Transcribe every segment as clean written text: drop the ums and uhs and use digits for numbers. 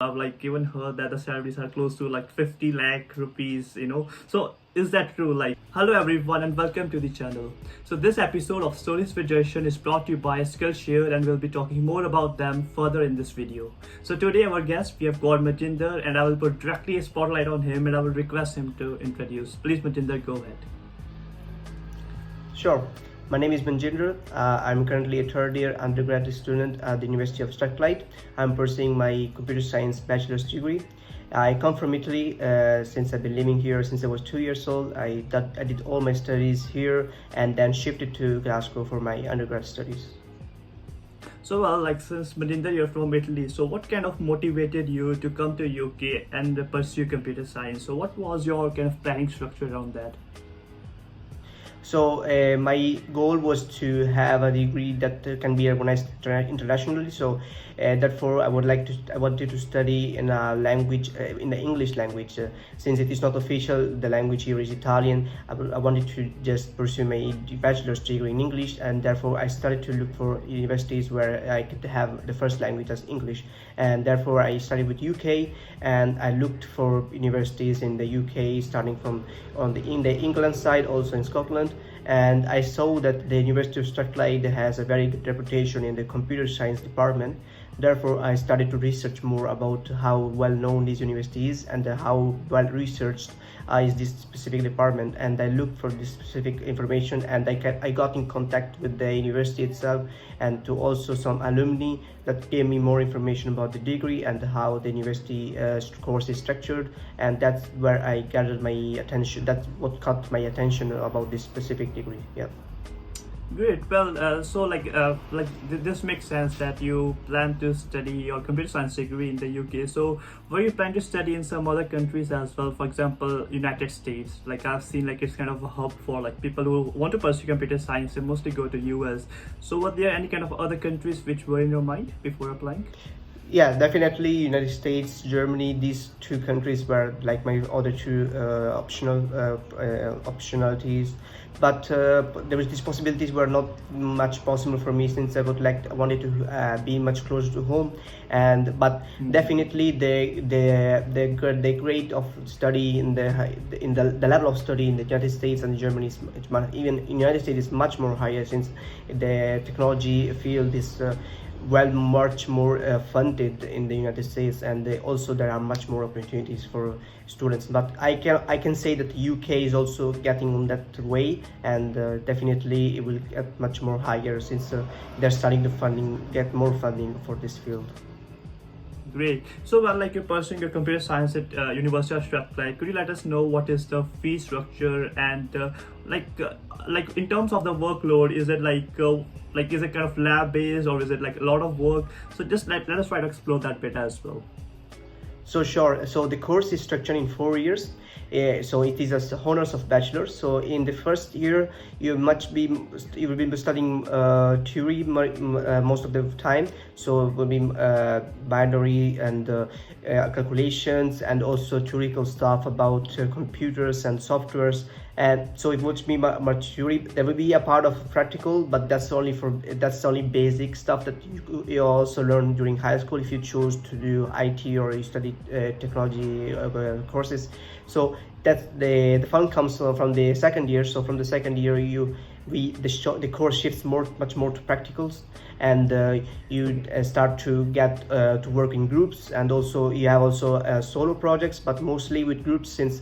I've like even heard that the salaries are close to like 50 lakh rupees. So is that true? Like, hello everyone and welcome to the channel. So this episode of Stories with Jashandeep is brought to you by Skillshare, and we'll be talking more about them further in this video. So today our guest, we have got Manjinder, and I will put directly a spotlight on him and I will request him to introduce. Please Manjinder, go ahead. Sure. My name is Manjinder. I'm currently a third year undergraduate student at the University of Strathclyde. I'm pursuing my computer science bachelor's degree. I come from Italy since I've been living here since I was 2 years old. I did all my studies here and then shifted to Glasgow for my undergrad studies. So well, like since Manjinder, you're from Italy, so what kind of motivated you to come to UK and pursue computer science? So what was your kind of planning structure around that? So my goal was to have a degree that can be recognized internationally. So therefore, I wanted to study in a language, in the English language. Since it is not official, the language here is Italian. I wanted to just pursue my bachelor's degree in English, and therefore I started to look for universities where I could have the first language as English. And therefore, I studied with UK, and I looked for universities in the UK, starting from in the England side, also in Scotland. And I saw that the University of Strathclyde has a very good reputation in the computer science department. Therefore, I started to research more about how well known this university is and how well researched is this specific department. And I looked for this specific information, and I got in contact with the university itself and to also some alumni that gave me more information about the degree and how the university course is structured. And that's where I gathered my attention. That's what caught my attention about this specific degree. Yeah. Great. Well, this makes sense that you plan to study your computer science degree in the UK. So were you planning to study in some other countries as well? For example, United States. Like I've seen, like it's kind of a hub for like people who want to pursue computer science and mostly go to US. So were there any kind of other countries which were in your mind before applying? Yeah, definitely United States, Germany. These two countries were like my other two optionalities. But there was these possibilities were not much possible for me since I wanted to be much closer to home. But definitely the grade of study in the level of study in the United States and Germany is even in the United States is much more higher, since the technology field is much more funded in the United States, and also there are much more opportunities for students. But I can say that the UK is also getting on that way, and definitely it will get much more higher since they're starting to get more funding for this field. Great. So well, like you're pursuing your computer science at University of Strathclyde, could you let us know what is the fee structure and like in terms of the workload, is it is it kind of lab based or is it like a lot of work? So just let us try to explore that bit as well. So sure. So the course is structured in 4 years. So it is as honors of bachelor. So in the first year, you will be studying theory most of the time. So it will be binary and calculations, and also theoretical stuff about computers and softwares. And so it would be much theory. There will be a part of practical, but that's only basic stuff that you also learn during high school if you choose to do IT or you study technology courses. So that's the fun comes from the second year. So from the second year, the course shifts much more to practicals, and you start to get to work in groups, and also you have solo projects, but mostly with groups, since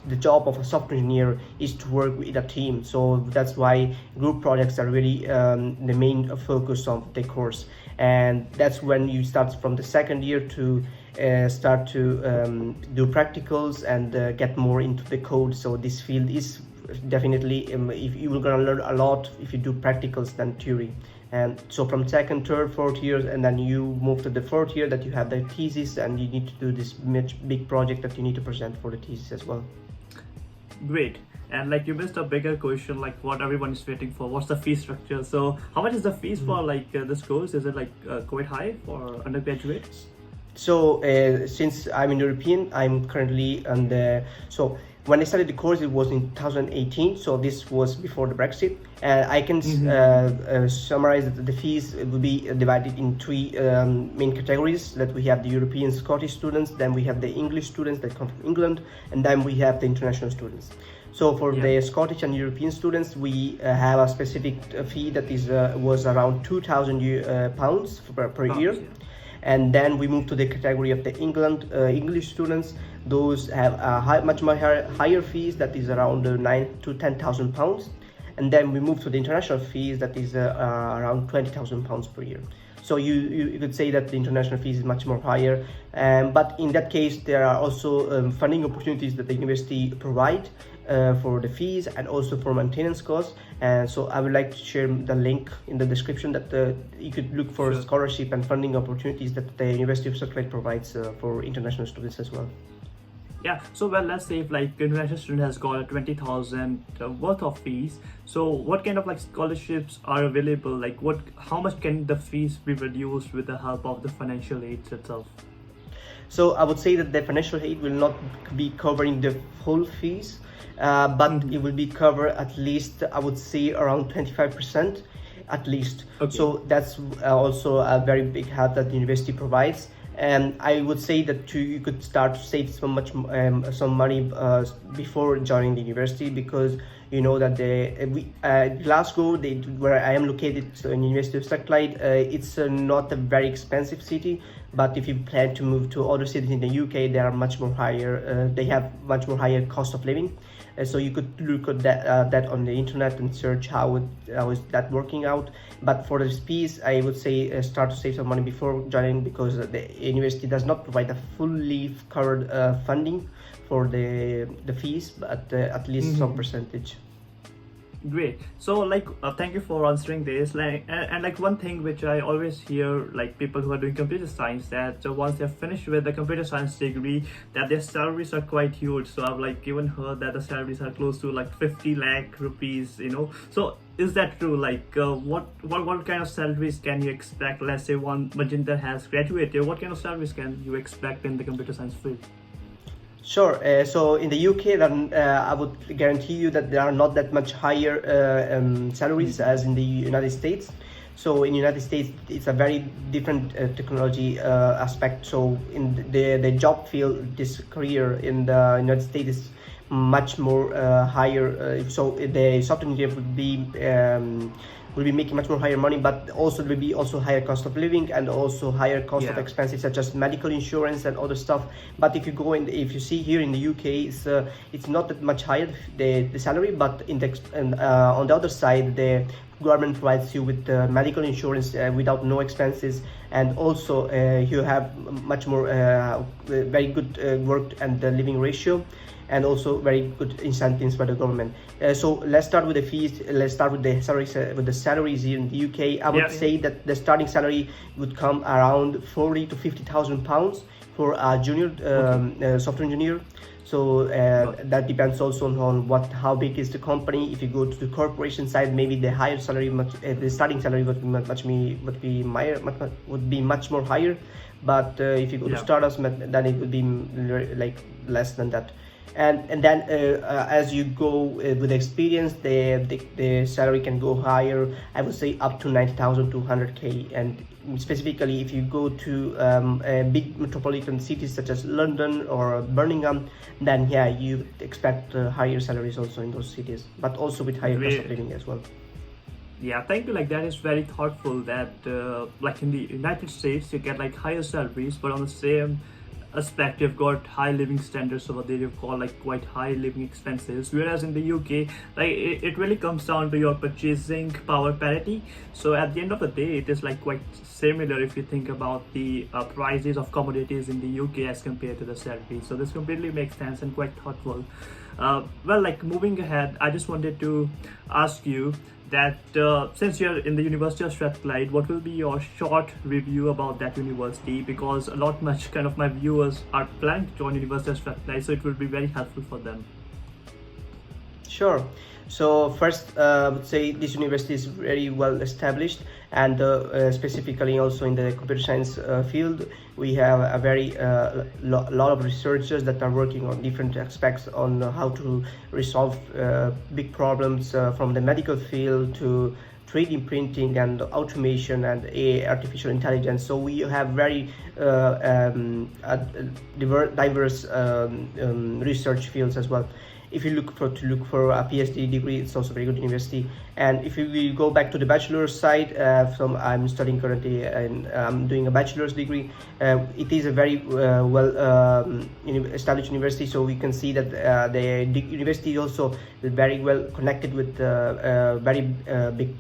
the job of a software engineer is to work with a team. So that's why group projects are really the main focus of the course. And that's when you start from the second year to start to do practicals and get more into the code. So this field is definitely if you will gonna learn a lot if you do practicals than theory. And so from second, third, fourth years, and then you move to the fourth year that you have the thesis, and you need to do this big project that you need to present for the thesis as well. Great. And like you missed a bigger question, like what everyone is waiting for. What's the fee structure? So how much is the fees for like this course? Is it like quite high for undergraduates? So since I'm an European, I'm currently on the when I started the course, it was in 2018, so this was before the Brexit. I can summarize that the fees will be divided in three main categories. That we have the European Scottish students, then we have the English students that come from England, and then we have the international students. So for the Scottish and European students, we have a specific fee that is was around £2,000 per year. And then we move to the category of the English students. Those have a much more higher fees, that is around £9,000 to £10,000. And then we move to the international fees, that is around £20,000 per year. So you could say that the international fees is much more higher, but in that case there are also funding opportunities that the university provide for the fees and also for maintenance costs. And so I would like to share the link in the description that you could look for scholarship and funding opportunities that the University of Strathclyde provides for international students as well. Yeah, so well, let's say if like international student has got a 20,000 worth of fees, so what kind of like scholarships are available? Like how much can the fees be reduced with the help of the financial aid itself? So I would say that the financial aid will not be covering the full fees, but it will be covered at least, I would say, around 25% at least. Okay. So that's also a very big help that the university provides. And I would say that you could start to save some money before joining the university, because you know that Glasgow, where I am located, so in University of Strathclyde, it's not a very expensive city. But if you plan to move to other cities in the UK, they are much more higher. They have much more higher cost of living. So you could look at that on the internet and search how is that working out. But for the fees, I would say start to save some money before joining, because the university does not provide a fully covered funding for the fees, but at least some percentage. Great. So like thank you for answering this. Like and like one thing which I always hear, like people who are doing computer science, that once they're finished with the computer science degree, that their salaries are quite huge. So I've like even heard that the salaries are close to like 50 lakh rupees, you know. So is that true? Like what kind of salaries can you expect? Let's say one Manjinder has graduated, what kind of salaries can you expect in the computer science field? Sure. So in the UK, then I would guarantee you that there are not that much higher salaries as in the United States. So in the United States, it's a very different technology aspect. So in the job field, this career in the United States is much more higher. So the software engineer will be making much more higher money, but also there will be also higher cost of living and also higher cost of expenses such as medical insurance and other stuff. But if you see here in the UK, it's not that much higher the salary, but on the other side, the government provides you with medical insurance without no expenses, and also you have much more very good work and living ratio, and also very good incentives by the government. So let's start with the fees. Let's start with the salaries here in the UK. I would say that the starting salary would come around 40 to 50,000 pounds for a junior software engineer. So that depends also on how big is the company. If you go to the corporation side, maybe the higher salary, the starting salary would be much more higher. But if you go to startups, then it would be like less than that. And then as you go with experience, the salary can go higher. I would say up to 90,000 to 100k. And specifically, if you go to big metropolitan cities such as London or Birmingham, then you expect higher salaries also in those cities, but also with higher cost of living as well. Yeah, thank you. Like that is very thoughtful. That like in the United States, you get like higher salaries, but on the same aspect you've got high living standards over there. You've got like quite high living expenses, whereas in the UK, like it really comes down to your purchasing power parity. So at the end of the day, it is like quite similar if you think about the prices of commodities in the UK as compared to the salaries. So this completely makes sense and quite thoughtful. Well, like moving ahead, I just wanted to ask you that since you're in the University of Strathclyde, what will be your short review about that university? Because a lot much kind of my viewers are planning to join University of Strathclyde, so it will be very helpful for them. Sure. So first, I would say this university is very well established, and specifically also in the computer science field, we have a very lot of researchers that are working on different aspects on how to resolve big problems from the medical field to 3D printing and automation and AI, artificial intelligence. So we have very diverse research fields as well. If you look for a PhD degree, it's also a very good university. And if you will go back to the bachelor's side, I'm studying currently and I'm doing a bachelor's degree. It is a very established university, so we can see that the university is also very well connected with very big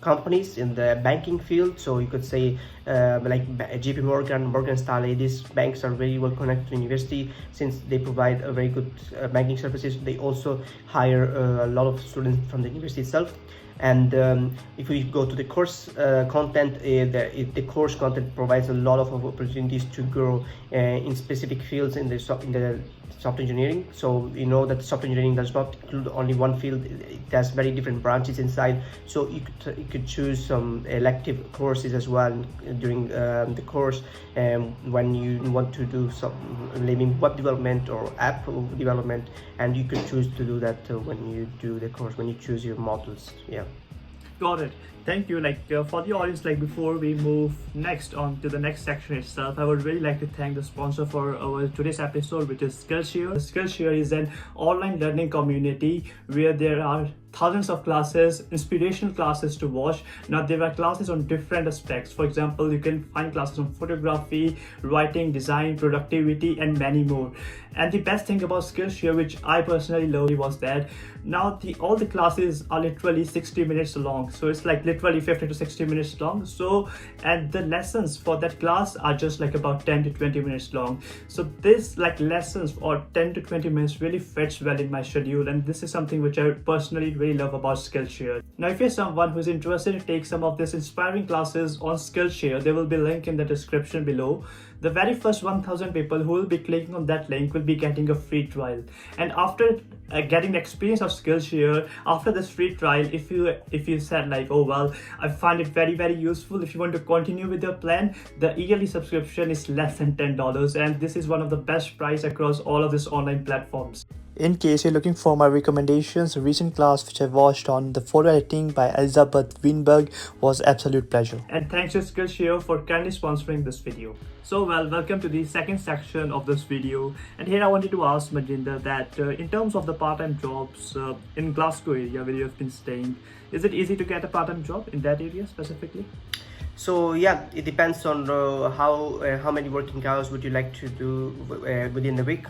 companies in the banking field. So you could say like JP Morgan, Morgan Stanley, these banks are very well connected to university since they provide a very good banking services. They also hire a lot of students from the university itself. And if we go to the course content, the course content provides a lot of opportunities to grow in specific fields in the software engineering. So you know that software engineering does not include only one field; it has very different branches inside. So you could choose some elective courses as well during the course when you want to do some maybe web development or app development, and you could choose to do that when you do the course, when you choose your modules. Yeah. Got it. Thank you. For the audience, before we move next on to the next section itself, I would really like to thank the sponsor for our today's episode, which is Skillshare. Skillshare is an online learning community where there are thousands of classes, inspirational classes to watch. Now there are classes on different aspects. For example, you can find classes on photography, writing, design, productivity, and many more. And the best thing about Skillshare, which I personally loved, was that now all the classes are literally 60 minutes long. So it's like literally 50 to 60 minutes long. So and the lessons for that class are just like about 10 to 20 minutes long. So this lessons for 10 to 20 minutes really fits well in my schedule, and this is something which I personally really love about Skillshare. Now if you're someone who's interested to take some of these inspiring classes on Skillshare, there will be a link in the description below. The very first 1,000 people who will be clicking on that link will be getting a free trial. And after getting the experience of Skillshare, after this free trial, if you said oh well, I find it very, very useful, if you want to continue with your plan, the yearly subscription is less than $10, and this is one of the best price across all of these online platforms. In case you're looking for my recommendations, a recent class which I watched on the photo editing by Elizabeth Wienberg was absolute pleasure. And thanks to Skillshare for kindly sponsoring this video. So welcome to the second section of this video. And here I wanted to ask Manjinder that in terms of the part-time jobs in Glasgow area where you have been staying, is it easy to get a part-time job in that area specifically? So yeah, it depends on how many working hours would you like to do within the week.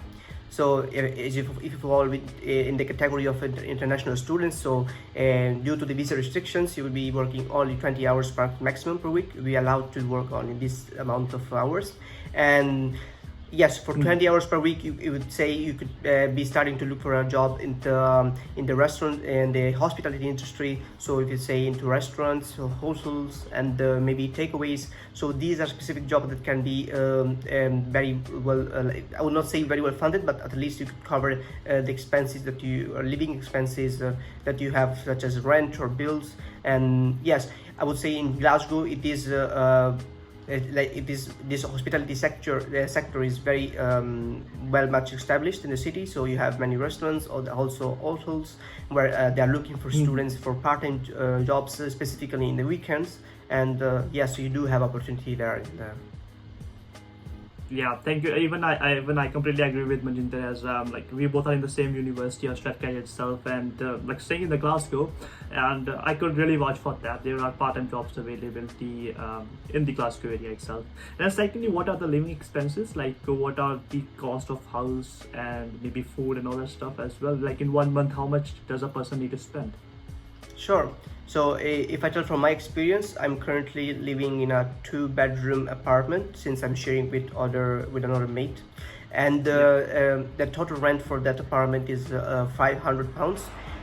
So if you fall in the category of international students, so due to the visa restrictions, you will be working only 20 hours maximum per week. We are allowed to work only this amount of hours. And yes, for 20 hours per week, you would say you could be starting to look for a job in the restaurant and the hospitality industry. So if you say into restaurants, or hotels, and maybe takeaways. So these are specific jobs that can be very well, I would not say very well funded, but at least you could cover the expenses that living expenses that you have, such as rent or bills. And yes, I would say in Glasgow, it is this hospitality sector is very well much established in the city. So you have many restaurants or also hotels where they are looking for students for part-time jobs, specifically in the weekends. And yes, so you do have opportunity there. Yeah, thank you. Even I completely agree with Manjinder, as we both are in the same university of Strathclyde itself, and staying in the Glasgow, and I could really vouch for that. There are part-time jobs availability in the Glasgow area itself. And secondly, what are the living expenses? What are the cost of house and maybe food and all that stuff as well? In 1 month, how much does a person need to spend? Sure. So if I tell from my experience, I'm currently living in a 2-bedroom apartment since I'm sharing with another mate, and the total rent for that apartment is £500.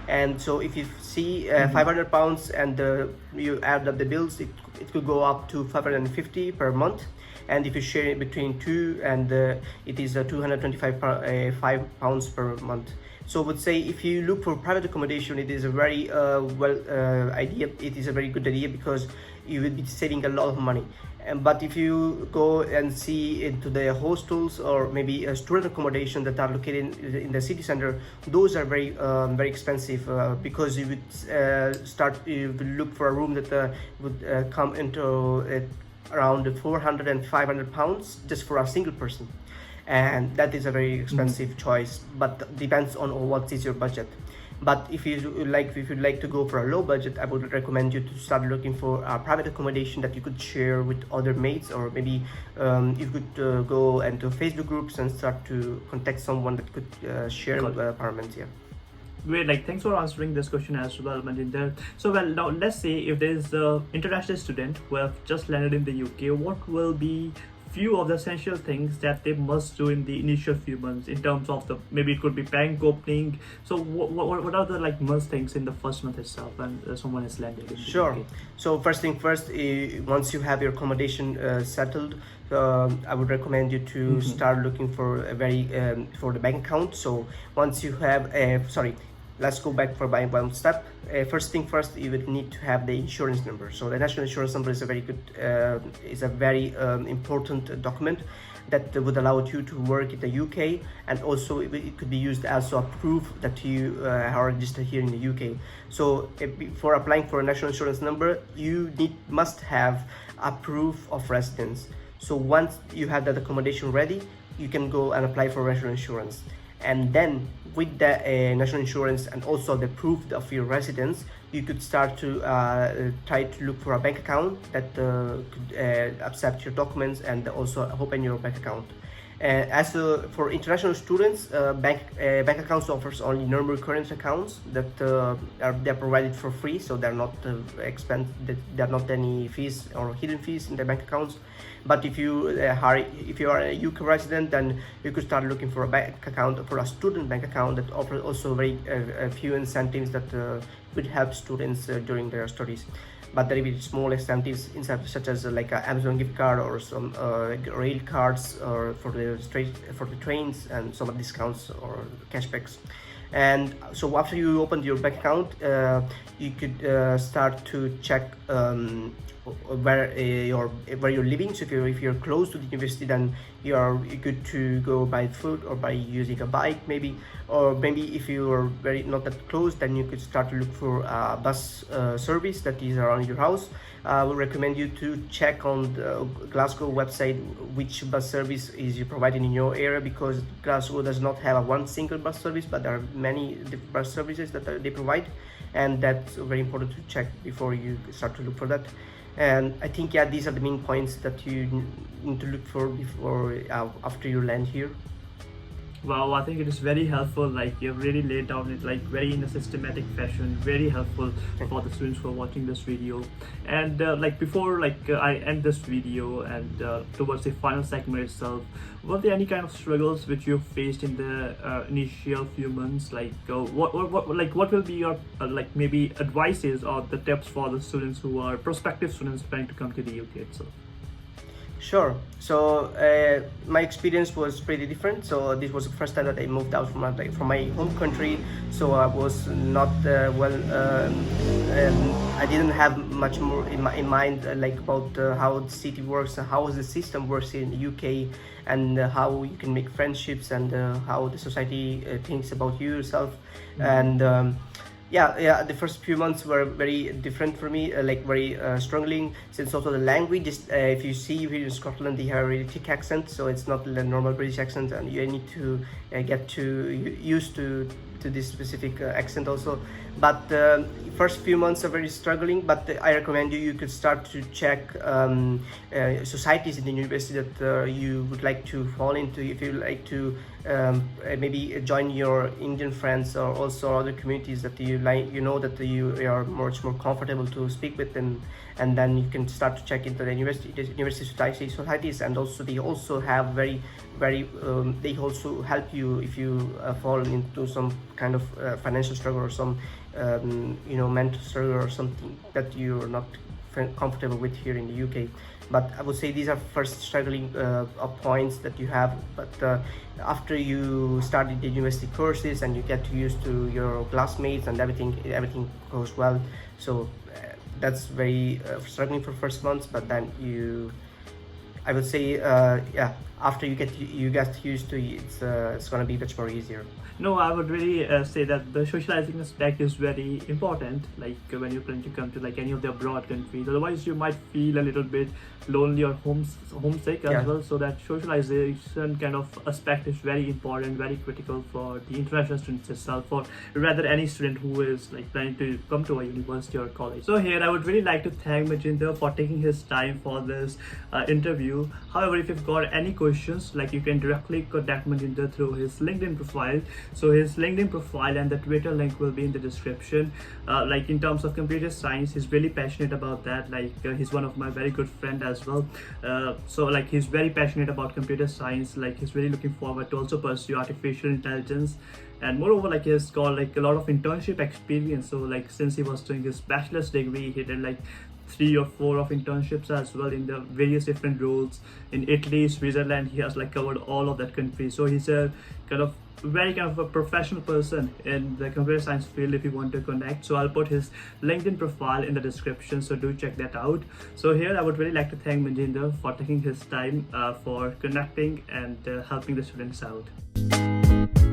And so if you see £500 and you add up the bills, it could go up to £550 per month. And if you share it between two, and it is £225 £5 per month. So I would say if you look for private accommodation, it is a very idea. It is a very good idea because you will be saving a lot of money. But if you go and see into the hostels or maybe a student accommodation that are located in the city center, those are very expensive because you would you will look for a room that would come into around 400 and 500 pounds just for a single person, and that is a very expensive choice, but depends on what is your budget. But if you'd like to go for a low budget, I would recommend you to start looking for a private accommodation that you could share with other mates, or maybe you could go into Facebook groups and start to contact someone that could share apartments. Yeah. Great, thanks for answering this question as well, Manjinder. So now let's say if there is an international student who have just landed in the UK, what will be few of the essential things that they must do in the initial few months in terms of maybe it could be bank opening. So what are the must things in the first month itself when someone has landed in the Sure. UK? So first thing first, once you have your accommodation settled, I would recommend you to start looking for for the bank account. So once you have let's go back for by one step. First thing first, you would need to have the insurance number. So the national insurance number is a very important document that would allow you to work in the UK, and also it could be used as a proof that you are registered here in the UK. So for applying for a national insurance number, you must have a proof of residence. So once you have that accommodation ready, you can go and apply for national insurance. And then with the national insurance and also the proof of your residence, you could start to try to look for a bank account that could accept your documents and also open your bank account. For international students, bank accounts offers only normal current accounts that they're provided for free, so they're not there are not any fees or hidden fees in the bank accounts. But if you are a UK resident, then you could start looking for a bank account, for a student bank account that offers also very few incentives that would help students during their studies. But there will be small incentives such as an Amazon gift card or some rail cards or for the trains, and some discounts or cashbacks. And so after you open your bank account, you could start to check where you're living. So if you're close to the university, then you're good to go by foot or by using a bike maybe. Or maybe if you are not that close, then you could start to look for a bus service that is around your house. I would recommend you to check on the Glasgow website which bus service is provided in your area, because Glasgow does not have one single bus service, but there are many bus services that they provide, and that's very important to check before you start to look for that. And I think these are the main points that you need to look for before after you land here. Wow, I think it is very helpful. You've really laid down it very in a systematic fashion. Very helpful for the students who are watching this video. And before I end this video and towards the final segment itself, were there any kind of struggles which you faced in the initial few months? What will be your maybe advices or the tips for the students who are prospective students planning to come to the UK itself? Sure. So my experience was pretty different. So this was the first time that I moved out from my home country. So I was not I didn't have much more in mind about how the city works and how the system works in the UK, and how you can make friendships, and how the society thinks about you yourself. And the first few months were very different for me, very struggling, since also the language is, if you see here in Scotland, they have a really thick accent, so it's not the normal British accent, and you need to get used to this specific accent also. But first few months are very struggling, but I recommend you could start to check societies in the university that you would like to fall into. If you like to maybe join your Indian friends, or also other communities that you that you are much more comfortable to speak with, and then you can start to check into the university societies, and also they also have very they also help you if you fall into some kind of financial struggle, or some mental struggle, or something that you're not comfortable with here in the UK. But I would say these are first struggling points that you have. But after you started the university courses and you get used to your classmates and everything goes well. So that's very struggling for first months, but then I would say yeah, after you get used to it, it's gonna be much more easier. No, I would really say that the socializing aspect is very important. Like when you're planning to come to like any of the abroad countries, otherwise you might feel a little bit lonely or homesick as Yeah. well. So that socialization kind of aspect is very important, very critical for the international students itself, or rather any student who is like planning to come to a university or college. So here I would really like to thank Manjinder for taking his time for this interview. However, if you've got any questions, like you can directly contact Manjinder through his LinkedIn profile. So his LinkedIn profile and the Twitter link will be in the description. Like in terms of computer science, he's really passionate about that. Like he's one of my very good friend as well. So like he's very passionate about computer science. Like he's really looking forward to also pursue artificial intelligence. And moreover, like he's got like a lot of internship experience. So like since he was doing his bachelor's degree, he did like 3 or 4 of internships as well in the various different roles in Italy, Switzerland. He has like covered all of that country. So he's a kind of a professional person in the computer science field if you want to connect. So I'll put his LinkedIn profile in the description, so do check that out. So here I would really like to thank Manjinder for taking his time for connecting and helping the students out.